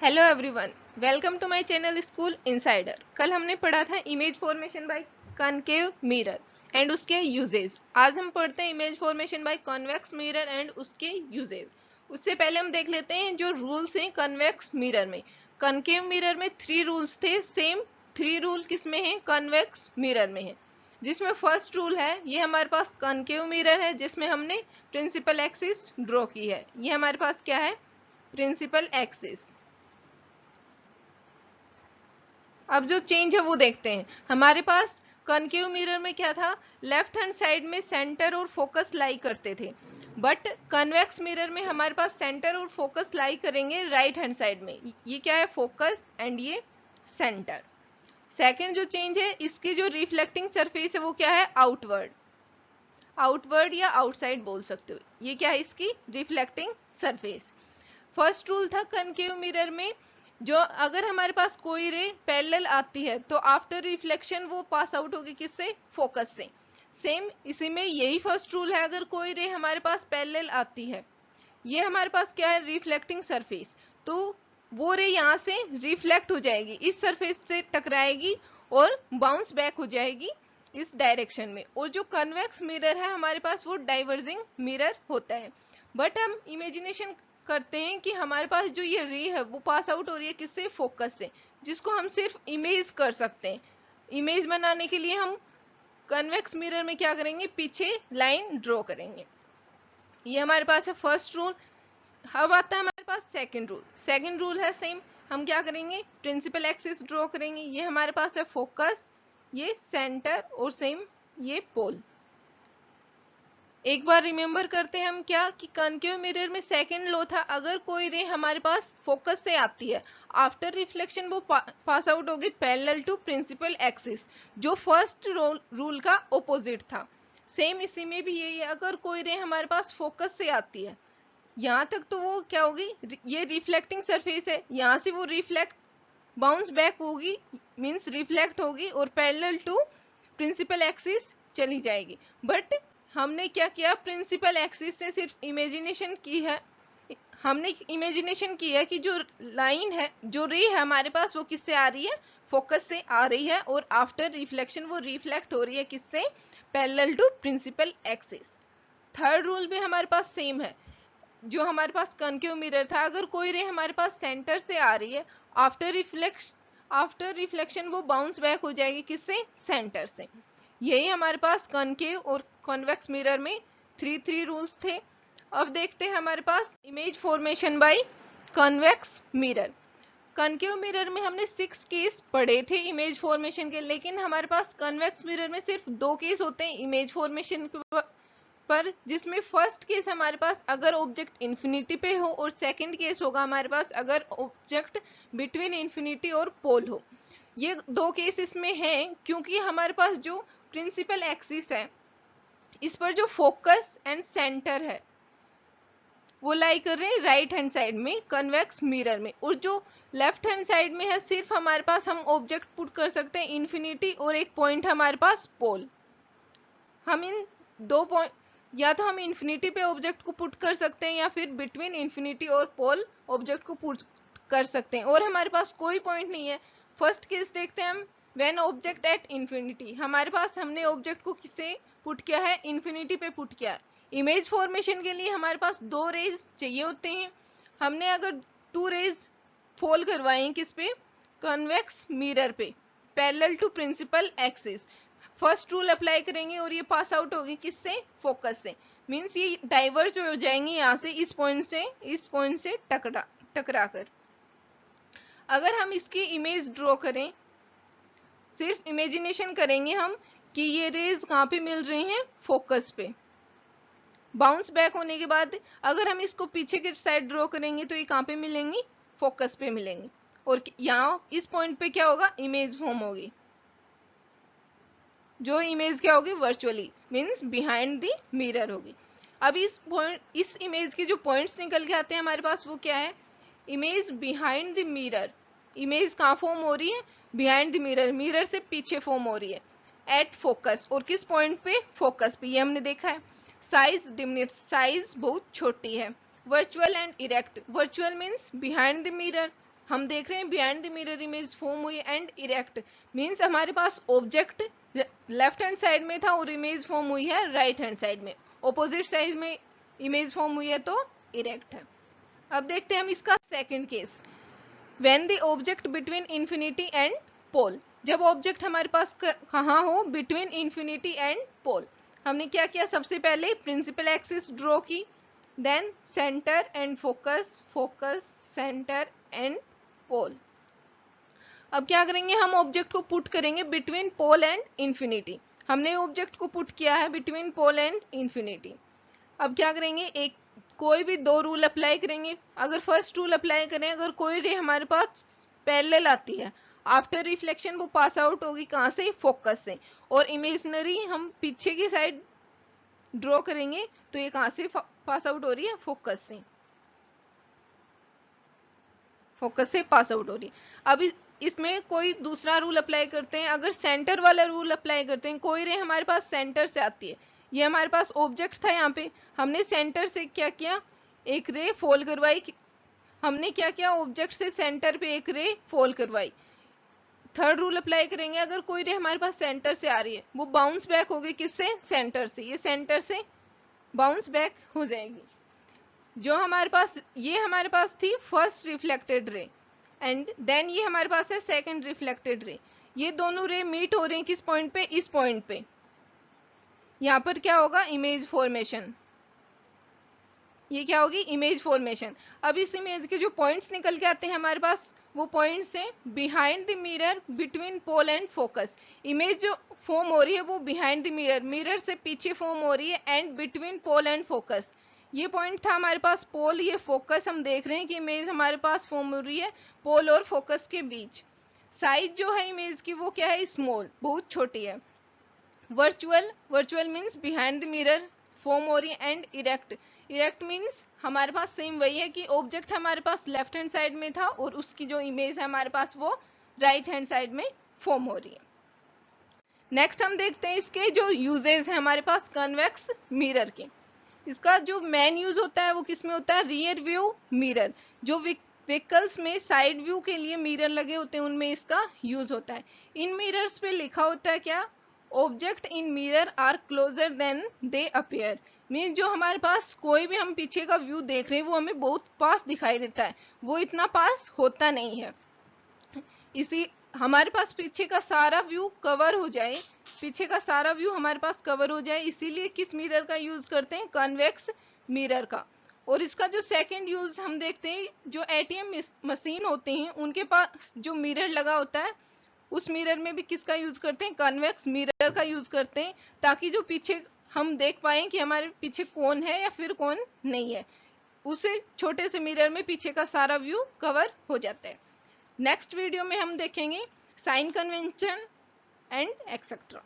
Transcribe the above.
Hello everyone, welcome to my channel school insider. कल हमने पढ़ा था image formation by concave mirror and उसके यूजेस। आज हम पढ़ते हैं image formation by convex mirror and उसके यूजेस। उससे पहले हम देख लेते हैं जो रूल्स हैं कॉन्वेक्स मिरर में। कॉनकेव मिरर में 3 रूल्स थे, सेम 3 रूल किसमें है? कॉन्वेक्स मिरर में है। जिसमें फर्स्ट रूल है, ये हमारे पास कॉनकेव मिरर है जिसमें हमने प्रिंसिपल एक्सिस ड्रॉ की है। ये हमारे पास क्या है? Principal axis. अब जो चेंज है वो देखते हैं। हमारे पास कॉनकेव मिरर में क्या था? लेफ्ट हैंड साइड में सेंटर और फोकस लाई करते थे, बट कन्वेक्स मिरर में हमारे पास सेंटर और फोकस लाई करेंगे राइट हैंड साइड में। ये क्या है? फोकस एंड ये सेंटर। सेकेंड जो चेंज है, इसकी जो रिफ्लेक्टिंग सरफेस है वो क्या है? आउटवर्ड। आउटवर्ड या आउटसाइड बोल सकते हो। ये क्या है? इसकी रिफ्लेक्टिंग सरफेस। फर्स्ट रूल था कनकेव मिरर में, जो अगर हमारे पास कोई रे पैरेलल आती है तो आफ्टर रिफ्लेक्शन वो पास आउट होगी किससे? फोकस से। सेम इसी में यही फर्स्ट रूल है, अगर कोई रे हमारे पास पैरेलल आती है, ये हमारे पास क्या है? रिफ्लेक्टिंग सरफेस, तो वो रे यहाँ से रिफ्लेक्ट हो जाएगी, इस सरफेस से टकराएगी और बाउंस बैक हो जाएगी इस डायरेक्शन में। और जो कन्वेक्स मिरर है हमारे पास वो डाइवर्जिंग मिरर होता है। बट हम इमेजिनेशन करते हैं कि हमारे पास जो ये रे है वो पास आउट हो रही है किससे? फोकस से, जिसको हम सिर्फ इमेज कर सकते हैं। इमेज बनाने के लिए हम कन्वेक्स मिरर में क्या करेंगे? पीछे लाइन ड्रॉ करेंगे। ये हमारे पास है फर्स्ट रूल। अब आता है हमारे पास सेकंड रूल। सेकंड रूल है सेम, हम क्या करेंगे? प्रिंसिपल एक्सिस ड्रॉ करेंगे। ये हमारे पास है फोकस, ये सेंटर और सेम ये पोल। एक बार रिमेंबर करते हैं हम क्या कि कॉनकेव मिरर में सेकंड लॉ था, अगर कोई रे हमारे पास फोकस से आती है, आफ्टर रिफ्लेक्शन वो पास आउट होगी पैरेलल टू प्रिंसिपल एक्सिस, जो फर्स्ट रूल का ऑपोजिट था। सेम इसी में भी यही है, अगर कोई रे हमारे पास फोकस से आती है, यहाँ तक तो वो क्या होगी? ये रिफ्लेक्टिंग सरफेस है, यहाँ से वो रिफ्लेक्ट बाउंस बैक होगी, मींस रिफ्लेक्ट होगी और पैरेलल टू प्रिंसिपल एक्सिस चली जाएगी। बट हमने क्या किया? प्रिंसिपल एक्सिस से सिर्फ इमेजिनेशन की है, हमने इमेजिनेशन की है कि जो लाइन है, जो रे है हमारे पास, वो किससे आ रही है? फोकस से आ रही है, और आफ्टर रिफ्लेक्शन वो रिफ्लेक्ट हो रही है किससे? Parallel to principal axis. Third rule भी हमारे पास सेम है, जो हमारे पास कॉनकेव मिरर था, अगर कोई रे हमारे पास सेंटर से आ रही है, आफ्टर रिफ्लेक्शन वो बाउंस बैक हो जाएगी किससे? सेंटर से। यही हमारे पास कॉनकेव और कॉन्वेक्स मिरर में थ्री रूल्स थे। अब देखते हैं हमारे पास image formation by convex mirror. Concave mirror में हमने 6 केस पढ़े थे इमेज फॉर्मेशन के, लेकिन हमारे पास कॉन्वेक्स मिरर में सिर्फ 2 केस होते हैं इमेज फॉर्मेशन पर, जिसमें फर्स्ट केस हमारे पास अगर ऑब्जेक्ट इंफिनिटी पे हो, और सेकंड केस होगा हमारे पास अगर ऑब्जेक्ट बिटवीन इंफिनिटी और पोल हो। ये 2 केस इसमें हैं क्योंकि हमारे पास जो प्रिंसिपल एक्सिस है, इस पर जो फोकस एंड सेंटर है वो लाई कर रहे हैं राइट हैंड साइड में कन्वेक्स मिरर में, और जो लेफ्ट हैंड साइड में है सिर्फ हमारे पास हम ऑब्जेक्ट पुट कर सकते हैं इंफिनिटी, और एक पॉइंट हमारे पास पोल। हम इन 2 पॉइंट, या तो हम इंफिनिटी पे ऑब्जेक्ट को पुट कर सकते हैं या फिर बिटवीन इंफिनिटी और पोल ऑब्जेक्ट को पुट कर सकते हैं, और हमारे पास कोई पॉइंट नहीं है। फर्स्ट केस देखते हैं हम, व्हेन ऑब्जेक्ट एट इंफिनिटी, हमारे पास हमने ऑब्जेक्ट को किसे पुट किया है? इंफिनिटी पे पुट किया है। इमेज फॉर्मेशन के लिए हमारे पास 2 रेज चाहिए होते हैं, हमने अगर 2 रेज फॉल करवाए किस पे? कन्वेक्स मिरर पे, parallel to principal axis. First rule apply करेंगे और ये पास आउट होगी किससे? फोकस से। मींस ये डाइवर्ज हो जाएंगे यहाँ से, इस पॉइंट से टकरा कर। अगर हम इसकी इमेज ड्रॉ करें, सिर्फ इमेजिनेशन करेंगे हम कि ये रेज कहाँ पे मिल रही हैं? फोकस पे। बाउंस बैक होने के बाद अगर हम इसको पीछे के साइड ड्रॉ करेंगे तो ये कहाँ पे मिलेंगी? फोकस पे मिलेंगी। और यहाँ इस पॉइंट पे क्या होगा? इमेज फॉर्म होगी, जो इमेज क्या होगी? Virtually means behind the mirror होगी। अब इस इमेज के जो पॉइंट्स निकल के आते हैं हमारे पास, वो क्या है? Image behind the mirror. Image कहाँ फॉर्म हो रही है? बिहाइंड द मिरर, मिरर से पीछे फॉर्म हो रही है एट फोकस। और किस पॉइंट पे? फोकस पे। ये हमने देखा है। साइज डिमिनिट, साइज बहुत छोटी है। Virtual and erect, virtual means behind the mirror, हम देख रहे हैं behind the mirror image form हुई एंड इरेक्ट, मीन्स हमारे पास ऑब्जेक्ट लेफ्ट हैंड साइड में था और इमेज फॉर्म हुई है राइट हैंड साइड में, ऑपोजिट साइड में इमेज फॉर्म हुई है तो इरेक्ट है। अब देखते हैं हम इसका second case, when the object between infinity and pole. जब ऑब्जेक्ट हमारे पास कहाँ हो, बिटवीन इंफिनिटी एंड पोल। हमने क्या किया, सबसे पहले प्रिंसिपल एक्सिस ड्रॉ की, then centre and focus, focus centre and pole. अब क्या करेंगे, हम ऑब्जेक्ट को पुट करेंगे बिटवीन पोल एंड इंफिनिटी। हमने ऑब्जेक्ट को पुट किया है बिटवीन पोल एंड इंफिनिटी। अब क्या करेंगे, एक कोई भी दो रूल अप्लाई करेंगे। अगर फर्स्ट रूल अप्लाई करें, अगर कोई रे हमारे पास पैरेलल आती है, आफ्टर रिफ्लेक्शन वो पास आउट होगी कहाँ से, फोकस से, और इमेजिनरी हम पीछे की साइड ड्रॉ करेंगे तो ये कहाँ से पास आउट हो रही है, फोकस से, फोकस से पास आउट हो रही है। अब इसमें कोई दूसरा रूल अप्लाई करते हैं। अगर सेंटर वाला रूल अप्लाई करते हैं, कोई रे हमारे पास सेंटर से आती है, ये हमारे पास ऑब्जेक्ट था यहाँ पे, हमने सेंटर से क्या किया, एक रे फॉल करवाई। हमने क्या किया, ऑब्जेक्ट से सेंटर पे एक रे फॉल करवाई। थर्ड रूल अप्लाई करेंगे, अगर कोई रे हमारे पास सेंटर से आ रही है, वो बाउंस बैक होगी किससे, सेंटर से, ये सेंटर से बाउंस बैक हो जाएगी। जो हमारे पास, ये हमारे पास थी first reflected ray, and then ये हमारे पास है सेकंड रिफ्लेक्टेड रे। ये दोनों रे मीट हो रहे हैं किस पॉइंट पे, इस पॉइंट पे। यहाँ पर क्या होगा, इमेज फॉर्मेशन, ये क्या होगी, इमेज फॉर्मेशन। अब इस इमेज के जो पॉइंट्स निकल के आते हैं हमारे पास, वो पॉइंट्स हैं behind the mirror, between pole and focus. Image जो फॉर्म हो रही है वो बिहाइंड द मिरर, मिरर से पीछे फॉर्म हो रही है, and between pole and focus. ये पॉइंट था हमारे पास पोल, ये फोकस। हम देख रहे हैं कि इमेज हमारे पास फॉर्म हो रही है पोल और फोकस के बीच। साइज जो है इमेज की वो क्या है, स्मॉल, बहुत छोटी है। Virtual, virtual means behind the mirror form हो रही है, एंड इरेक्ट, इरेक्ट मीन्स हमारे पास सेम वही है कि ऑब्जेक्ट हमारे पास लेफ्ट हैंड साइड में था और उसकी जो इमेज है हमारे पास वो राइट हैंड साइड में फॉर्म हो रही है। नेक्स्ट हम देखते हैं इसके जो यूजेस है हमारे पास कन्वेक्स मिरर के। इसका जो मेन यूज होता है वो किस में होता है, रियर व्यू मिरर। जो व्हीकल्स में साइड व्यू के लिए मिरर लगे होते हैं उनमें इसका यूज होता है। इन मिरर्स पे लिखा होता है क्या, object in mirror are closer than they appear. Mean जो हमारे पास कोई भी हम पीछे का व्यू देख रहे हैं वो हमें बहुत पास दिखाई देता है, वो इतना पास होता नहीं है। इसी हमारे पास पीछे का सारा व्यू कवर हो जाए, पीछे का सारा व्यू हमारे पास कवर हो जाए, इसीलिए किस मिरर का यूज करते हैं, कन्वेक्स मिरर का। और इसका जो सेकंड यूज हम देखते हैं, जो एटीएम मशीन होते हैं उनके पास जो मिरर लगा होता है, उस मिरर में भी किसका यूज करते हैं, कन्वेक्स मिरर का यूज करते हैं, ताकि जो पीछे हम देख पाए कि हमारे पीछे कौन है या फिर कौन नहीं है। उसे छोटे से मिरर में पीछे का सारा व्यू कवर हो जाता है। नेक्स्ट वीडियो में हम देखेंगे साइन कन्वेंशन एंड एक्सेट्रा।